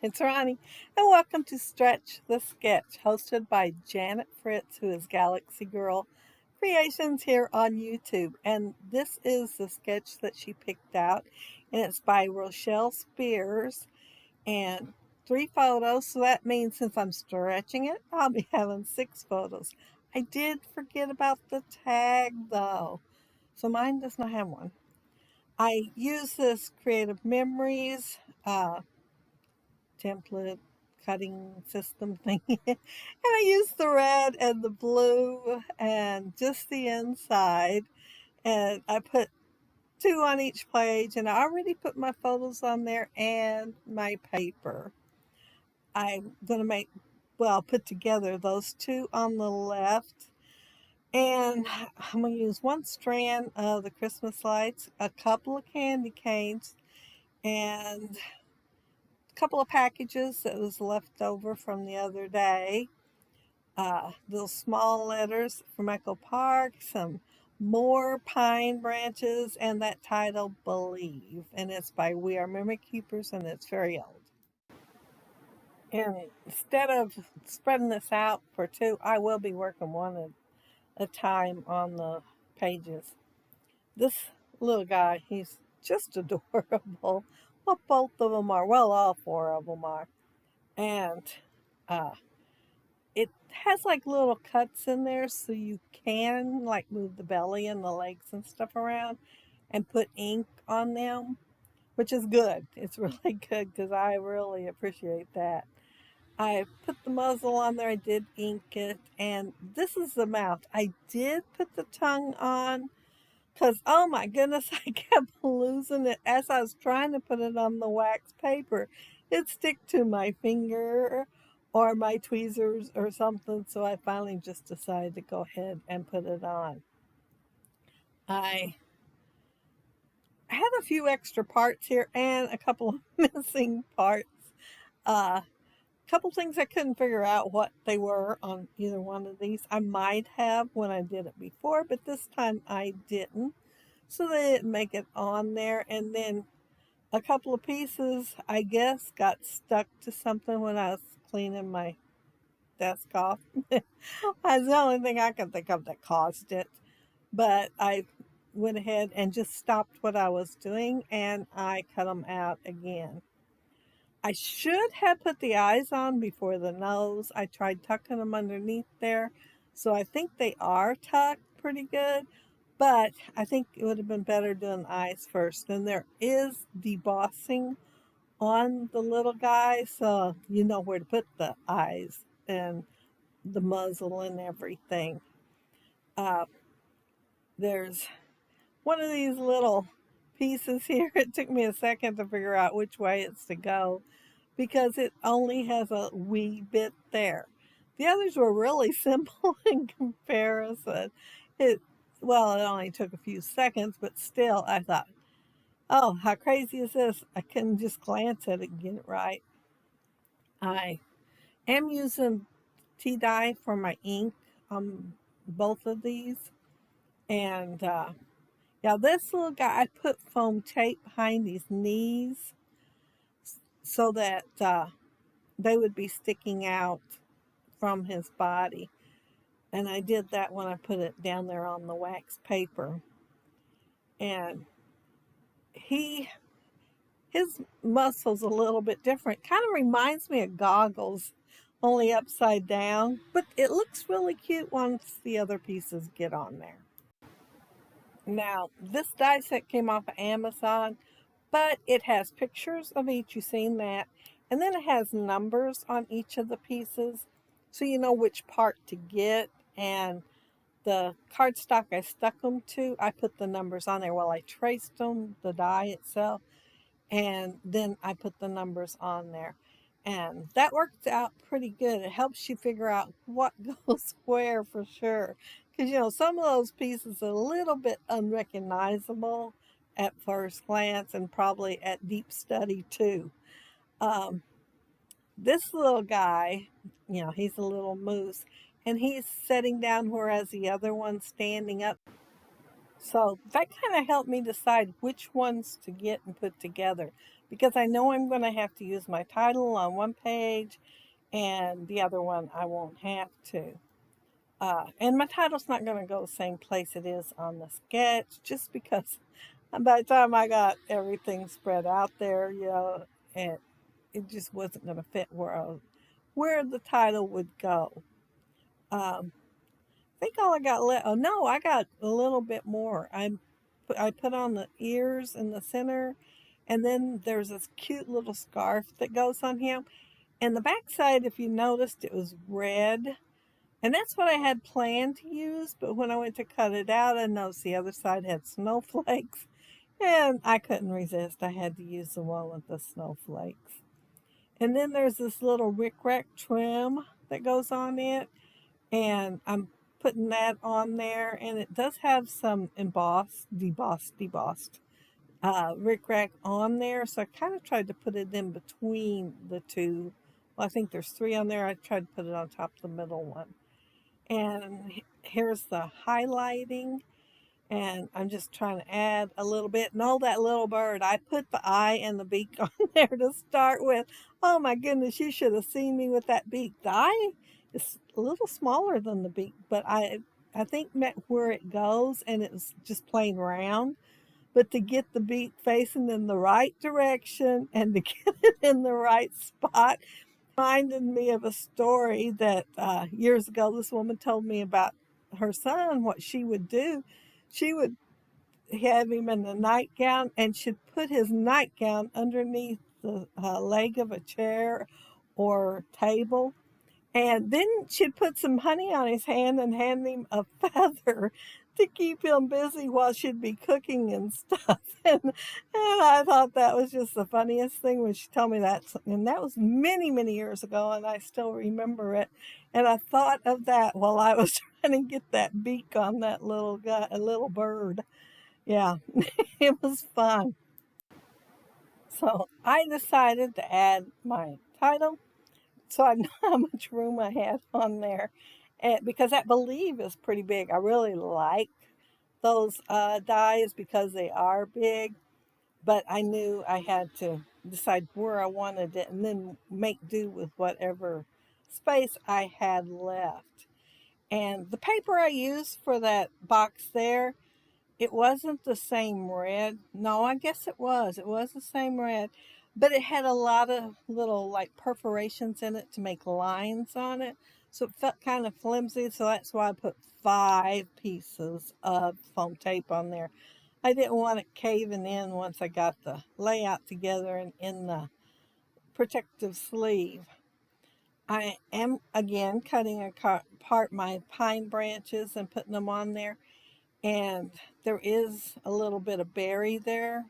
It's Ronnie, and welcome to Stretch the Sketch, hosted by Janet Fritz, who is Galaxy Girl Creations here on YouTube. And this is the sketch that she picked out, and it's by Rochelle Spears, and 3 photos. So that means since I'm stretching it, I'll be having 6 photos. I did forget about the tag though, so mine does not have one. I use this Creative Memories template cutting system thing. And I used the red and the blue and just the inside. And I put 2 on each page, and I already put my photos on there and my paper. I'm going to put together those 2 on the left. And I'm going to use 1 strand of the Christmas lights, a couple of candy canes, and couple of packages that was left over from the other day. Those small letters from Echo Park, some more pine branches, and that title Believe. And it's by We Are Memory Keepers, and it's very old. And instead of spreading this out for 2, I will be working one at a time on the pages. This little guy, he's just adorable. Well, both of them are. Well, all 4 of them are. And uh, it has like little cuts in there so you can like move the belly and the legs and stuff around and put ink on them, which is good. It's really good because I really appreciate that. I put the muzzle on there, I did ink it, and this is the mouth. I did put the tongue on because, oh my goodness, I kept losing it as I was trying to put it on the wax paper. It'd stick to my finger or my tweezers or something, so I finally just decided to go ahead and put it on. I have a few extra parts here and a couple of missing parts. A couple things I couldn't figure out what they were on either one of these. I might have when I did it before, but this time I didn't. So they didn't make it on there. And then a couple of pieces, I guess, got stuck to something when I was cleaning my desk off. That's the only thing I can think of that caused it. But I went ahead and just stopped what I was doing and I cut them out again. I should have put the eyes on before the nose. I tried tucking them underneath there. So I think they are tucked pretty good. But I think it would have been better doing the eyes first. And there is debossing on the little guy, so you know where to put the eyes and the muzzle and everything. Uh, there's one of these little pieces here. It took me a second to figure out which way it's to go because it only has a wee bit there. The others were really simple in comparison. It only took a few seconds, but still, I thought, oh, how crazy is this? I couldn't just glance at it and get it right. I am using tea dye for my ink on both of these. And yeah, this little guy, I put foam tape behind his knees so that they would be sticking out from his body. And I did that when I put it down there on the wax paper. And his muscles a little bit different. Kind of reminds me of goggles, only upside down. But it looks really cute once the other pieces get on there. Now, this die set came off of Amazon, but it has pictures of each. You've seen that. And then it has numbers on each of the pieces, so you know which part to get. And the cardstock I stuck them to, I put the numbers on there. Well, I traced them, the die itself, and then I put the numbers on there. And that worked out pretty good. It helps you figure out what goes where for sure. Because, some of those pieces are a little bit unrecognizable at first glance and probably at deep study too. Um, this little guy, he's a little moose and he's sitting down whereas the other one's standing up. So that kind of helped me decide which ones to get and put together because I know I'm going to have to use my title on one page and the other one I won't have to. And my title's not going to go the same place it is on the sketch, just because by the time I got everything spread out there, and it just wasn't going to fit where the title would go. Um, I think all I got left. Oh no, I got a little bit more. I put on the ears in the center, and then there's this cute little scarf that goes on him. And the backside, if you noticed, it was red. And that's what I had planned to use, but when I went to cut it out, I noticed the other side had snowflakes, and I couldn't resist. I had to use the one with the snowflakes. And then there's this little rickrack trim that goes on it, and I'm putting that on there, and it does have some debossed rickrack on there, so I kind of tried to put it in between the two. Well, I think there's three on there. I tried to put it on top of the middle one. And here's the highlighting, and I'm just trying to add a little bit. And oh, that little bird, I put the eye and the beak on there to start with. Oh my goodness, you should have seen me with that beak. The eye is a little smaller than the beak, but I think met where it goes, and it was just plain round. But to get the beak facing in the right direction and to get it in the right spot reminded me of a story that years ago this woman told me about her son. What she would do, she would have him in a nightgown, and she'd put his nightgown underneath the leg of a chair or table, and then she'd put some honey on his hand and hand him a feather to keep him busy while she'd be cooking and stuff. And I thought that was just the funniest thing when she told me that. And that was many, many years ago, and I still remember it. And I thought of that while I was trying to get that beak on that little guy, a little bird. Yeah, it was fun. So I decided to add my title so I know how much room I had on there. And because that believe is pretty big. I really like those dies because they are big, but I knew I had to decide where I wanted it and then make do with whatever space I had left. And the paper I used for that box there, it wasn't the same red. No, I guess it was. It was the same red, but it had a lot of little like perforations in it to make lines on it. So it felt kind of flimsy. So that's why I put 5 pieces of foam tape on there. I didn't want it caving in once I got the layout together and in the protective sleeve. I am again cutting apart my pine branches and putting them on there, and there is a little bit of berry there,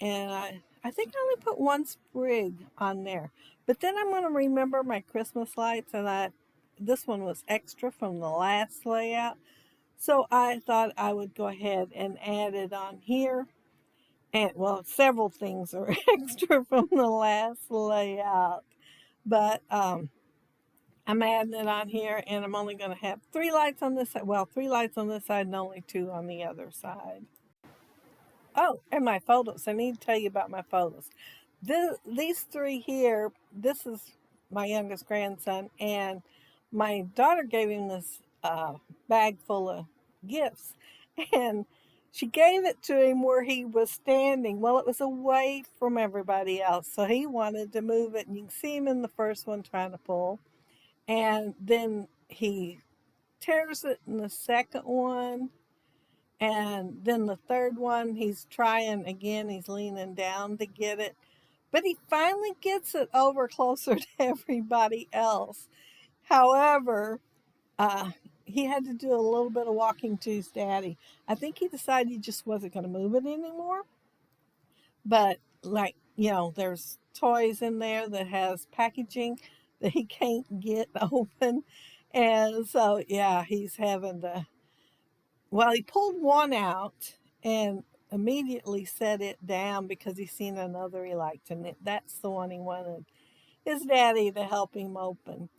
and I think I only put one sprig on there. But then I'm going to remember my Christmas lights, and this one was extra from the last layout, so I thought I would go ahead and add it on here. And well, several things are extra from the last layout, but I'm adding it on here, and I'm only going to have 3 lights on this side. Well, 3 lights on this side and only 2 on the other side. Oh, and my photos. I need to tell you about my photos. These 3 here, this is my youngest grandson, and my daughter gave him this bag full of gifts, and she gave it to him where he was standing. Well, it was away from everybody else, so he wanted to move it, and you can see him in the first one trying to pull, and then he tears it in the second one, and then the third one, he's trying again. He's leaning down to get it. But he finally gets it over closer to everybody else. However, uh, he had to do a little bit of walking to his daddy. I think he decided he just wasn't going to move it anymore. But, like, there's toys in there that has packaging that he can't get open. And so, yeah, he's having to. Well, he pulled one out and immediately set it down because he seen another he liked, and that's the one he wanted his daddy to help him open.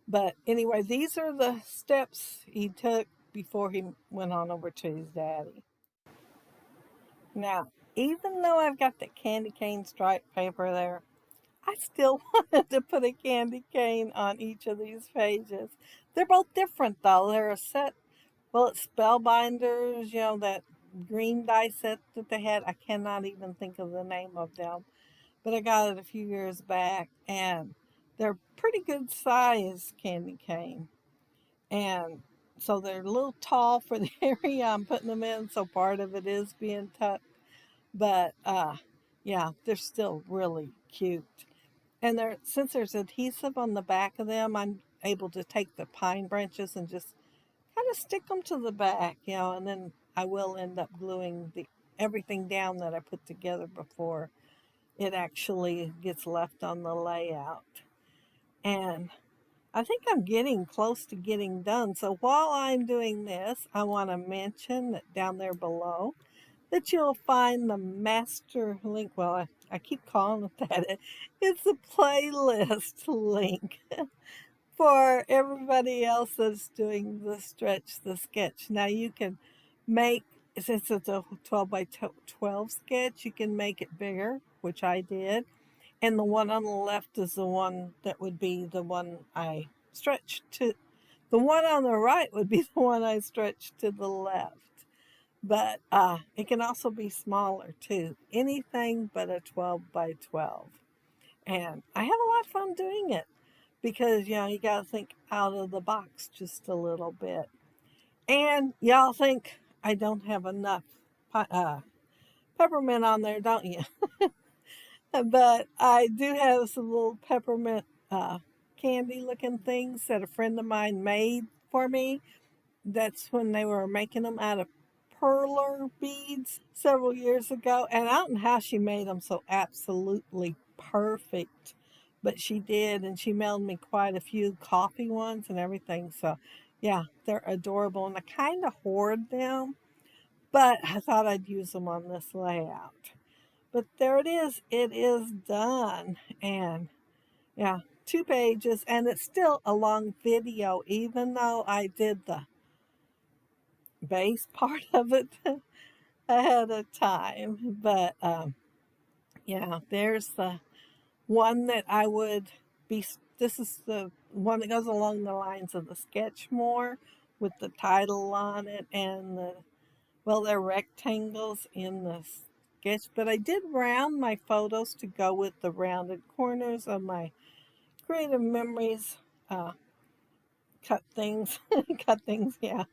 But anyway, these are the steps he took before he went on over to his daddy. Now, even though I've got the candy cane stripe paper there, I still wanted to put a candy cane on each of these pages. They're both different though. They're a set, well, it's Spellbinders, that green die set that they had. I cannot even think of the name of them, but I got it a few years back, and they're pretty good size candy cane. And so they're a little tall for the area I'm putting them in, so part of it is being tucked. But yeah, they're still really cute. And they're, since there's adhesive on the back of them, I'm able to take the pine branches and just kind of stick them to the back, and then I will end up gluing the everything down that I put together before it actually gets left on the layout. And I think I'm getting close to getting done. So while I'm doing this, I want to mention that down there below that you'll find the master link. Well, I keep calling it that. It's a playlist link for everybody else that's doing the stretch, the sketch. Now you can make, since it's a 12 by 12 sketch, you can make it bigger, which I did. And the one on the left is the one that would be the one I stretched to. The one on the right would be the one I stretched to the left. But it can also be smaller too. Anything but a 12 by 12. And I have a lot of fun doing it because, you got to think out of the box just a little bit. And y'all think I don't have enough peppermint on there, don't you? But I do have some little peppermint candy looking things that a friend of mine made for me. That's when they were making them out of perler beads several years ago. And I don't know how she made them so absolutely perfect, but she did. And she mailed me quite a few coffee ones and everything. So yeah, they're adorable. And I kind of hoard them, but I thought I'd use them on this layout. But there it is done. And yeah, 2 pages, and it's still a long video, even though I did the base part of it ahead of time. But yeah, there's the one that I would be, this is the one that goes along the lines of the sketch more with the title on it and the, well, they're rectangles in the sketch, but I did round my photos to go with the rounded corners of my creative memories. Cut things, cut things, yeah.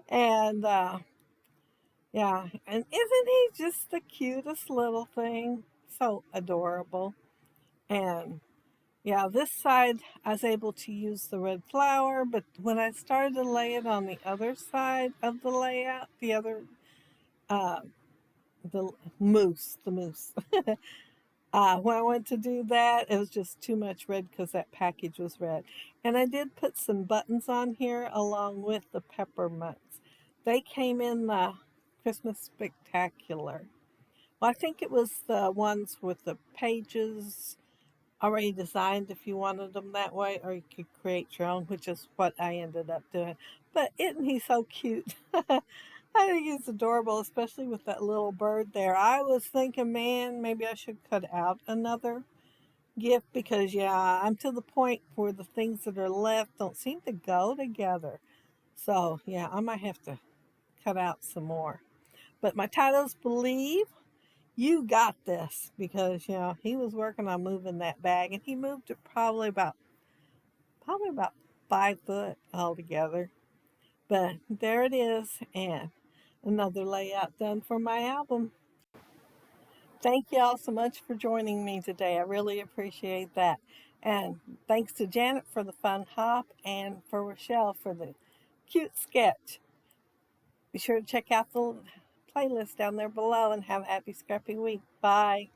And yeah, and isn't he just the cutest little thing? So adorable. And yeah, this side I was able to use the red flower, but when I started to lay it on the other side of the layout, the other, uh, the moose. When I went to do that, it was just too much red because that package was red. And I did put some buttons on here along with the peppermints. They came in the Christmas Spectacular. Well, I think it was the ones with the pages already designed if you wanted them that way, or you could create your own, which is what I ended up doing. But isn't he so cute? I think he's adorable, especially with that little bird there. I was thinking, man, maybe I should cut out another gift because, yeah, I'm to the point where the things that are left don't seem to go together. So, yeah, I might have to cut out some more. But my titles believe you got this because, he was working on moving that bag and he moved it probably about 5 foot altogether. But there it is, and another layout done for my album. Thank you all so much for joining me today. I really appreciate that. And thanks to Janet for the fun hop and for Rochelle for the cute sketch. Be sure to check out the playlist down there below and have a happy scrappy week. Bye.